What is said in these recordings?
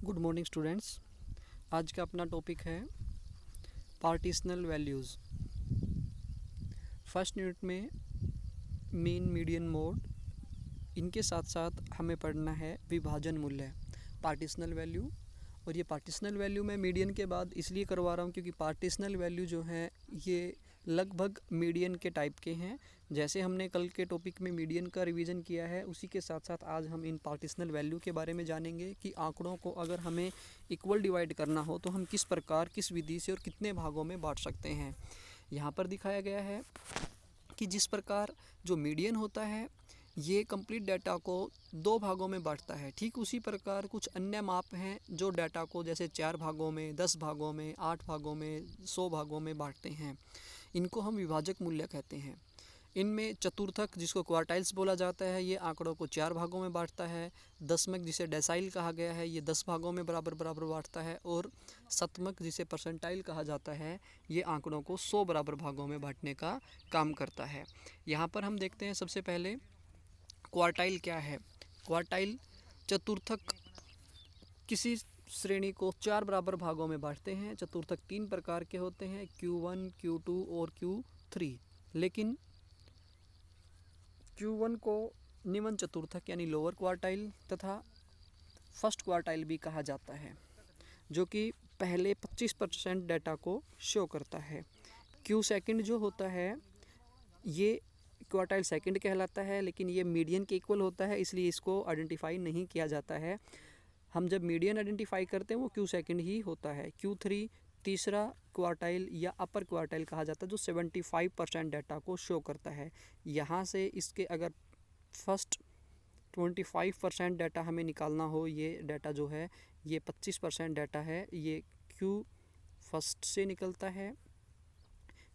Good morning students. आज का अपना टॉपिक है पार्टिशनल वैल्यूज़। फर्स्ट यूनिट में मीन मीडियन मोड, इनके साथ साथ हमें पढ़ना है विभाजन मूल्य, पार्टिशनल वैल्यू। और ये पार्टिशनल वैल्यू मैं मीडियन के बाद इसलिए करवा रहा हूँ क्योंकि पार्टिशनल वैल्यू जो है ये लगभग मीडियन के टाइप के हैं। जैसे हमने कल के टॉपिक में मीडियन का रिवीजन किया है, उसी के साथ साथ आज हम इन पार्टिशनल वैल्यू के बारे में जानेंगे कि आंकड़ों को अगर हमें इक्वल डिवाइड करना हो तो हम किस प्रकार, किस विधि से और कितने भागों में बांट सकते हैं। यहाँ पर दिखाया गया है कि जिस प्रकार जो मीडियन होता है ये कंप्लीट डाटा को 2 भागों में बांटता है। ठीक उसी प्रकार कुछ अन्य माप हैं जो डाटा को जैसे 4 भागों में, 10 भागों में, 8 भागों में, 100 भागों में बांटते हैं। इनको हम विभाजक मूल्य कहते हैं। इनमें चतुर्थक, जिसको क्वार्टाइल्स बोला जाता है, ये आंकड़ों को 4 भागों में बांटता है। दशमक, जिसे डेसाइल कहा गया है, ये 10 भागों में बराबर बराबर बांटता है। और शतमक, जिसे परसेंटाइल कहा जाता है, ये आंकड़ों को 100 बराबर भागों में बांटने का काम करता है। यहाँ पर हम देखते हैं सबसे पहले क्वार्टाइल क्या है। क्वार्टाइल चतुर्थक किसी श्रेणी को 4 बराबर भागों में बांटते हैं। चतुर्थक 3 प्रकार के होते हैं, Q1, Q2 और Q3। लेकिन Q1 को निम्न चतुर्थक यानी लोअर क्वार्टाइल तथा फर्स्ट क्वार्टाइल भी कहा जाता है, जो कि पहले 25% डाटा को शो करता है। Q सेकंड जो होता है ये क्वार्टाइल सेकंड कहलाता है, लेकिन ये मीडियन के इक्वल होता है, इसलिए इसको आइडेंटिफाई नहीं किया जाता है। हम जब मीडियन आइडेंटिफाई करते हैं वो Q सेकंड ही होता है। Q3 तीसरा क्वार्टाइल या अपर क्वार्टाइल कहा जाता है, जो 75% डाटा को शो करता है। यहाँ से इसके अगर फर्स्ट 25% डाटा हमें निकालना हो, ये डाटा जो है ये 25% डाटा है, ये Q फर्स्ट से निकलता है।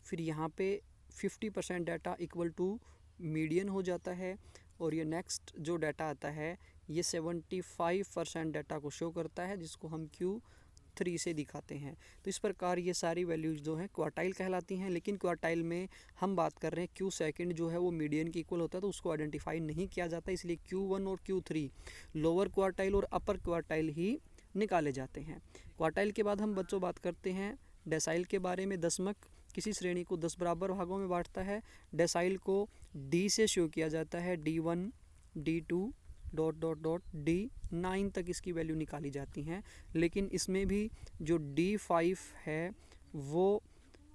फिर यहाँ पे 50% डाटा इक्वल टू मीडियन हो जाता है। और ये नेक्स्ट जो डाटा आता है ये 75% डाटा को शो करता है, जिसको हम Q3 से दिखाते हैं। तो इस प्रकार ये सारी वैल्यूज़ जो हैं क्वार्टाइल कहलाती हैं। लेकिन क्वार्टाइल में हम बात कर रहे हैं Q सेकंड जो है वो मीडियन के इक्वल होता है, तो उसको आइडेंटिफाई नहीं किया जाता, इसलिए Q1 और Q3 लोअर क्वार्टाइल और अपर क्वार्टाइल ही निकाले जाते हैं। क्वार्टाइल के बाद हम बच्चों बात करते हैं डेसाइल के बारे में। दशमक किसी श्रेणी को 10 बराबर भागों में बांटता है। डेसाइल को D से शो किया जाता है, D1, D2 dot dot dot D9 तक इसकी वैल्यू निकाली जाती हैं। लेकिन इसमें भी जो D5 है वो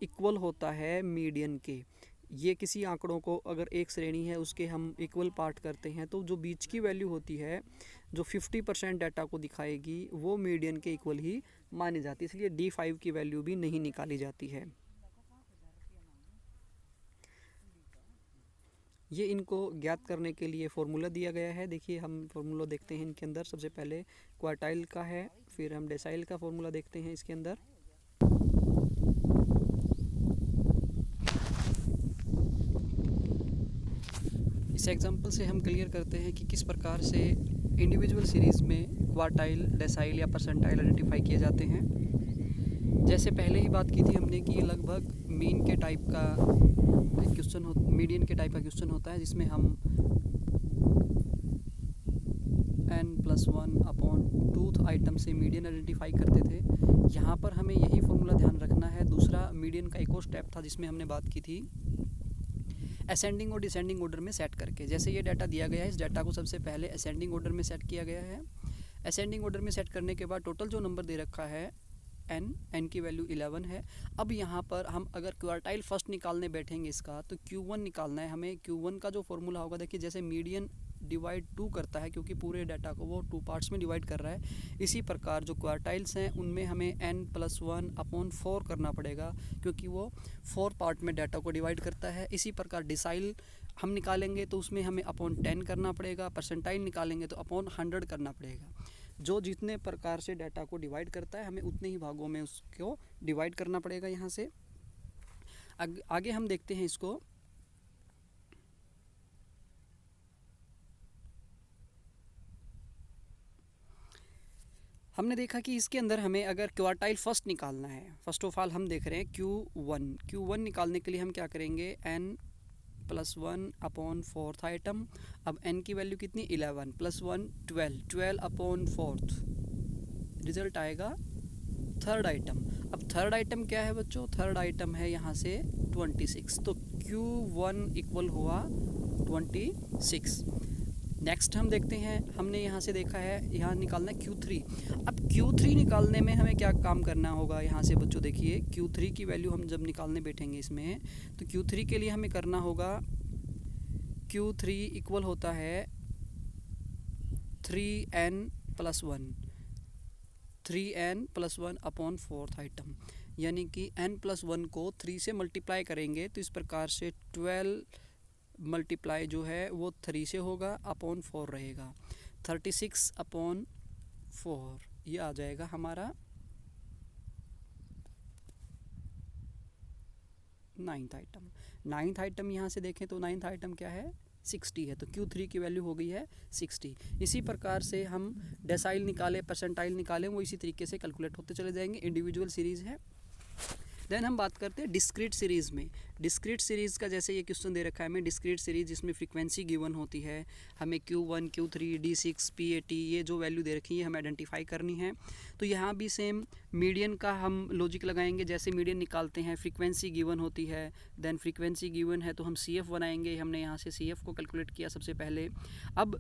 इक्वल होता है मीडियन के। ये किसी आंकड़ों को अगर एक श्रेणी है उसके हम इक्वल पार्ट करते हैं तो जो बीच की वैल्यू होती है जो 50% डाटा को दिखाएगी वो मीडियन के इक्वल ही मानी जाती है, इसलिए D5 की वैल्यू भी नहीं निकाली जाती है। ये इनको ज्ञात करने के लिए फॉर्मूला दिया गया है। देखिए हम फॉर्मूला देखते हैं इनके अंदर। सबसे पहले क्वार्टाइल का है, फिर हम डेसाइल का फॉर्मूला देखते हैं इसके अंदर। इस एग्जांपल से हम क्लियर करते हैं कि किस प्रकार से इंडिविजुअल सीरीज़ में क्वार्टाइल, डेसाइल या परसेंटाइल आइडेंटिफाई किए जाते हैं। जैसे पहले ही बात की थी हमने कि ये लगभग मीन के टाइप का क्वेश्चन मीडियन के टाइप का क्वेश्चन होता है, जिसमें हम n+1/2 आइटम से मीडियन आइडेंटिफाई करते थे। यहाँ पर हमें यही फॉर्मूला ध्यान रखना है। दूसरा मीडियन का एक और स्टेप था जिसमें हमने बात की थी असेंडिंग और डिसेंडिंग ऑर्डर में सेट करके। जैसे ये डाटा दिया गया है, इस डाटा को सबसे पहले असेंडिंग ऑर्डर में सेट किया गया है। असेंडिंग ऑर्डर में सेट करने के बाद टोटल जो नंबर दे रखा है n की वैल्यू 11 है। अब यहाँ पर हम अगर क्वार्टाइल फर्स्ट निकालने बैठेंगे इसका, तो Q1 निकालना है हमें। Q1 का जो फॉर्मूला होगा, देखिए जैसे मीडियन डिवाइड 2 करता है, क्योंकि पूरे डाटा को वो 2 पार्ट्स में डिवाइड कर रहा है, इसी प्रकार जो क्वार्टाइल्स हैं उनमें हमें n+1/4 करना पड़ेगा, क्योंकि वो 4 पार्ट में डाटा को डिवाइड करता है। इसी प्रकार डिसाइल हम निकालेंगे तो उसमें हमें /10 करना पड़ेगा। परसेंटाइल निकालेंगे तो /100 करना पड़ेगा। जो जितने प्रकार से डाटा को डिवाइड करता है हमें उतने ही भागों में उसको डिवाइड करना पड़ेगा। यहाँ से आगे हम देखते हैं इसको। हमने देखा कि इसके अंदर हमें अगर क्वार्टाइल फर्स्ट निकालना है, फर्स्ट ऑफ ऑल हम देख रहे हैं Q1 निकालने के लिए हम क्या करेंगे, n+1/4 आइटम। अब n की वैल्यू कितनी, 11 +1 12 12/4 रिजल्ट आएगा थर्ड आइटम। अब थर्ड आइटम क्या है बच्चों, थर्ड आइटम है यहाँ से 26, तो Q1 इक्वल हुआ 26। नेक्स्ट हम देखते हैं, हमने यहाँ से देखा है यहाँ निकालना है Q3। अब Q3 निकालने में हमें क्या काम करना होगा, यहाँ से बच्चों देखिए Q3 की वैल्यू हम जब निकालने बैठेंगे इसमें, तो Q3 के लिए हमें करना होगा, Q3 इक्वल होता है 3n+1, 3n+1 upon fourth item, यानी कि n+1 को 3 से मल्टीप्लाई करेंगे तो इस प्रकार से 12 मल्टीप्लाई जो है वो 3 से होगा, अपॉन 4 रहेगा, 36/4 ये आ जाएगा हमारा 9th आइटम। 9th आइटम यहाँ से देखें तो 9th आइटम क्या है, 60 है, तो Q3 की वैल्यू हो गई है 60। इसी प्रकार से हम डेसाइल निकालें, परसेंटाइल निकालें, वो इसी तरीके से कैलकुलेट होते चले जाएंगे, इंडिविजुअल सीरीज़ है। देन हम बात करते हैं डिस्क्रीट सीरीज़ में। डिस्क्रीट सीरीज़ का जैसे ये क्वेश्चन दे रखा है हमें, डिस्क्रीट सीरीज़ जिसमें फ्रीक्वेंसी गिवन होती है, हमें Q1, Q3, D6, P80 ये जो वैल्यू दे रखी है हमें आइडेंटिफाई करनी है। तो यहाँ भी सेम मीडियन का हम लॉजिक लगाएंगे, जैसे मीडियन निकालते हैं फ्रीक्वेंसी गिवन होती है, देन फ्रीक्वेंसी गिवन है तो हम CF बनाएंगे, हमने यहाँ से CF को कैलकुलेट किया सबसे पहले। अब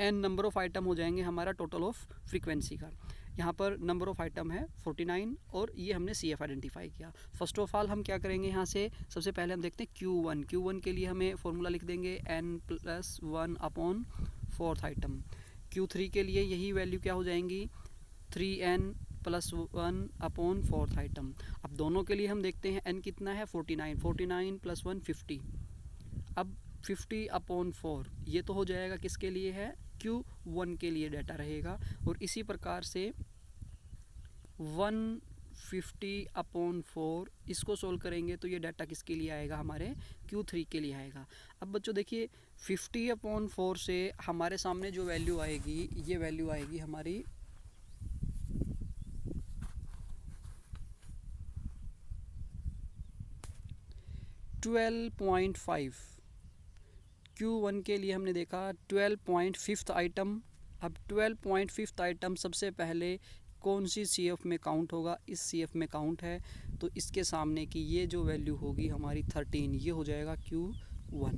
n नंबर ऑफ़ आइटम हो जाएंगे हमारा टोटल ऑफ फ्रीक्वेंसी का, यहाँ पर नंबर ऑफ़ आइटम है 49 और ये हमने CF आइडेंटिफाई किया। फर्स्ट ऑफ ऑल हम क्या करेंगे, यहाँ से सबसे पहले हम देखते हैं Q1 के लिए हमें फॉर्मूला लिख देंगे n+1 upon fourth item. Q3 के लिए यही वैल्यू क्या हो जाएंगी, 3n+1 अपॉन फोर्थ आइटम। अब दोनों के लिए हम देखते हैं n कितना है 49, 49 + 1 50, अब 50/4 ये तो हो जाएगा किसके लिए है, Q1 के लिए डाटा रहेगा। और इसी प्रकार से 150/4 इसको सोल्व करेंगे तो ये डाटा किसके लिए आएगा, हमारे Q3 के लिए आएगा। अब बच्चों देखिए 50/4 से हमारे सामने जो वैल्यू आएगी, ये वैल्यू आएगी हमारी 12.5। Q1 के लिए हमने देखा 12.5 आइटम। अब 12.5 आइटम सबसे पहले कौन सी CF में काउंट होगा, इस CF में काउंट है, तो इसके सामने की ये जो वैल्यू होगी हमारी 13, ये हो जाएगा Q1।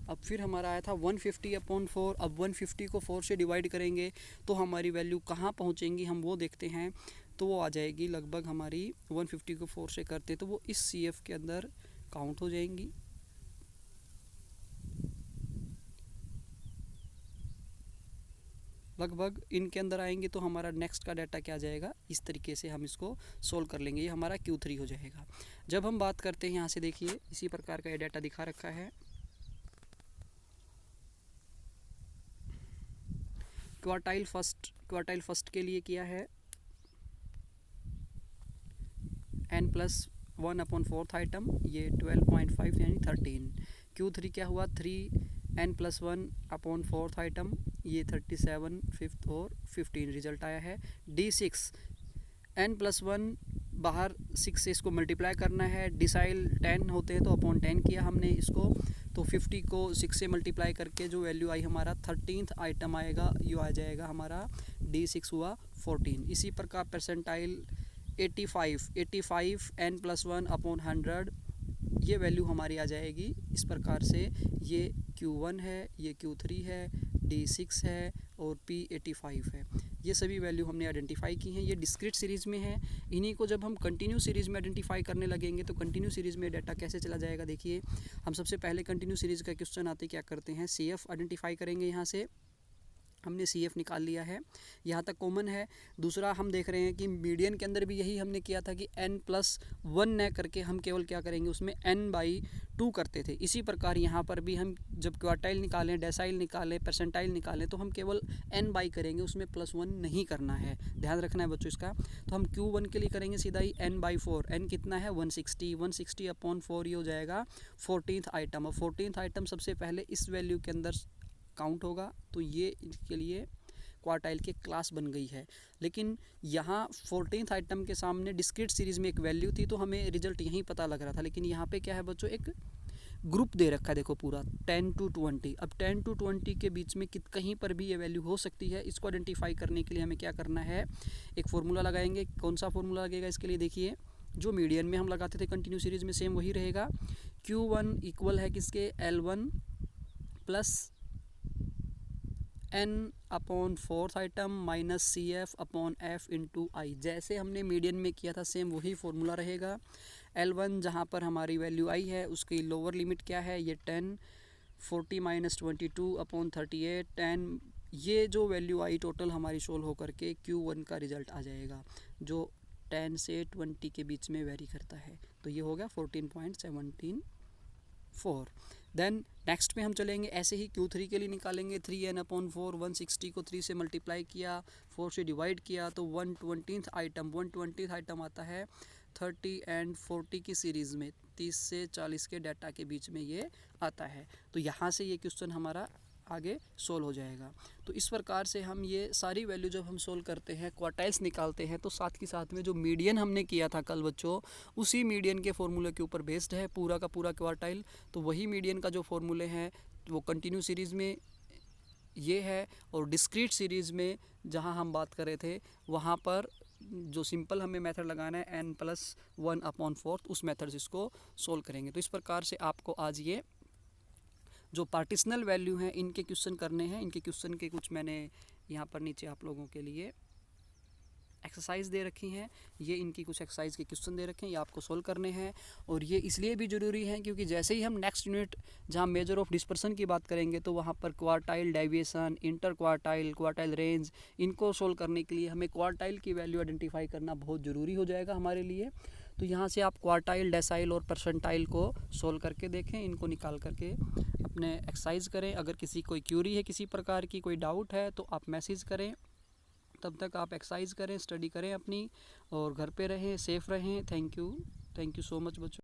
अब फिर हमारा आया था 150/4, अब 150 को 4 से डिवाइड करेंगे तो हमारी वैल्यू कहाँ पहुँचेंगी हम वो देखते हैं, तो वो आ जाएगी लगभग हमारी 150 को 4 से करते तो वो इस CF के अंदर काउंट हो जाएंगी। लगभग इनके अंदर आएंगे तो हमारा नेक्स्ट का डाटा क्या आ जाएगा, इस तरीके से हम इसको सोल्व कर लेंगे, ये हमारा Q3 हो जाएगा। जब हम बात करते हैं यहाँ से देखिए इसी प्रकार का ये डाटा दिखा रखा है। क्वार्टाइल फर्स्ट के लिए किया है n+1/4 आइटम, ये 12.5 यानी 13। Q3 क्या हुआ, 3n+1/4 आइटम, ये 37 5th और 15 रिजल्ट आया है। D6 n+1 बाहर 6 से इसको मल्टीप्लाई करना है, डिसाइल 10 होते हैं तो अपॉन 10 किया हमने इसको, तो 50 को 6 से मल्टीप्लाई करके जो वैल्यू आई हमारा 13th आइटम आएगा, ये आ जाएगा हमारा D6 हुआ 14। इसी प्रकार परसेंटाइल 85 n+1/100 ये वैल्यू हमारी आ जाएगी इस प्रकार से, ये Q1 है, ये Q3 है, D6 है और P85 है। ये सभी वैल्यू हमने आइडेंटिफाई की हैं, ये डिस्क्रीट सीरीज़ में है। इन्हीं को जब हम कंटिन्यू सीरीज़ में आइडेंटिफाई करने लगेंगे तो कंटिन्यू सीरीज़ में डाटा कैसे चला जाएगा, देखिए हम सबसे पहले कंटिन्यू सीरीज़ का क्वेश्चन आते क्या करते हैं, CF आइडेंटिफाई करेंगे। यहाँ से हमने CF निकाल लिया है, यहाँ तक कॉमन है। दूसरा हम देख रहे हैं कि मीडियन के अंदर भी यही हमने किया था कि n+1 न करके हम केवल क्या करेंगे, उसमें n/2 करते थे। इसी प्रकार यहाँ पर भी हम जब क्वार्टाइल निकालें, डेसाइल निकालें, परसेंटाइल निकालें तो हम केवल n/, करेंगे, उसमें +1 नहीं करना है, ध्यान रखना है बच्चों इसका। तो हम Q1 के लिए करेंगे सीधा ही n/4, n कितना है 160/4 ये हो जाएगा 14th आइटम। और 14th आइटम सबसे पहले इस वैल्यू के अंदर काउंट होगा, तो ये इनके लिए क्वार्टाइल के क्लास बन गई है। लेकिन यहाँ 14th आइटम के सामने डिस्क्रीट सीरीज़ में एक वैल्यू थी तो हमें रिजल्ट यहीं पता लग रहा था, लेकिन यहाँ पे क्या है बच्चों, एक ग्रुप दे रखा है देखो पूरा 10 to 20। अब 10 to 20 के बीच में कहीं पर भी ये वैल्यू हो सकती है। इसको आइडेंटिफाई करने के लिए हमें क्या करना है, एक फार्मूला लगाएंगे। कौन सा फार्मूला लगेगा इसके लिए, देखिए जो मीडियन में हम लगाते थे कंटिन्यू सीरीज़ में सेम वही रहेगा। Q1 इक्वल है किसके, L1 plus n upon fourth item minus CF upon F into i. जैसे हमने मीडियन में किया था सेम वही फार्मूला रहेगा। L1 जहाँ पर हमारी वैल्यू आई है उसकी लोअर लिमिट क्या है, ये 10, 40 माइनस 22 अपॉन 38, 10। ये जो वैल्यू आई टोटल हमारी सोल्व होकर के Q1 का रिजल्ट आ जाएगा, जो 10 से 20 के बीच में वेरी करता है। तो ये हो गया 14.174। देन नेक्स्ट में हम चलेंगे, ऐसे ही Q3 के लिए निकालेंगे। 3n अपॉन 4, 160 को 3 से मल्टीप्लाई किया, 4 से डिवाइड किया तो 120th आइटम आता है 30 एंड 40 की सीरीज़ में, 30 से 40 के डाटा के बीच में ये आता है। तो यहाँ से ये क्वेश्चन हमारा आगे सोल्व हो जाएगा। तो इस प्रकार से हम ये सारी वैल्यू जब हम सोल्व करते हैं, क्वार्टाइल्स निकालते हैं, तो साथ के साथ में जो मीडियन हमने किया था कल बच्चों, उसी मीडियन के फॉर्मूले के ऊपर बेस्ड है पूरा का पूरा क्वार्टाइल। तो वही मीडियन का जो फॉर्मूले हैं वो कंटिन्यू सीरीज़ में ये है, और डिस्क्रीट सीरीज़ में जहाँ हम बात कर रहे थे वहाँ पर जो सिंपल हमें मेथड लगाना है n+1/4, उस मेथड से इसको सोल्व करेंगे। तो इस प्रकार से आपको आज ये जो पार्टिशनल वैल्यू हैं इनके क्वेश्चन करने हैं। इनके क्वेश्चन के कुछ मैंने यहाँ पर नीचे आप लोगों के लिए एक्सरसाइज दे रखी हैं। ये इनकी कुछ एक्सरसाइज के क्वेश्चन दे रखे हैं, ये आपको सोल्व करने हैं। और ये इसलिए भी ज़रूरी है क्योंकि जैसे ही हम नेक्स्ट यूनिट जहाँ मेजर ऑफ डिस्पर्सन की बात करेंगे तो वहाँ पर quartile deviation, inter quartile, quartile range, इनको सोल्व करने के लिए हमें क्वार्टाइल की वैल्यू आइडेंटिफाई करना बहुत ज़रूरी हो जाएगा हमारे लिए। तो यहाँ से आप क्वार्टाइल, डेसाइल और परसेंटाइल को सोल्व करके देखें, इनको निकाल करके अपने एक्सरसाइज करें। अगर किसी कोई क्यूरी है, किसी प्रकार की कोई डाउट है तो आप मैसेज करें। तब तक आप एक्सरसाइज करें, स्टडी करें अपनी, और घर पे रहें, सेफ़ रहें। थैंक यू सो मच बच्चों।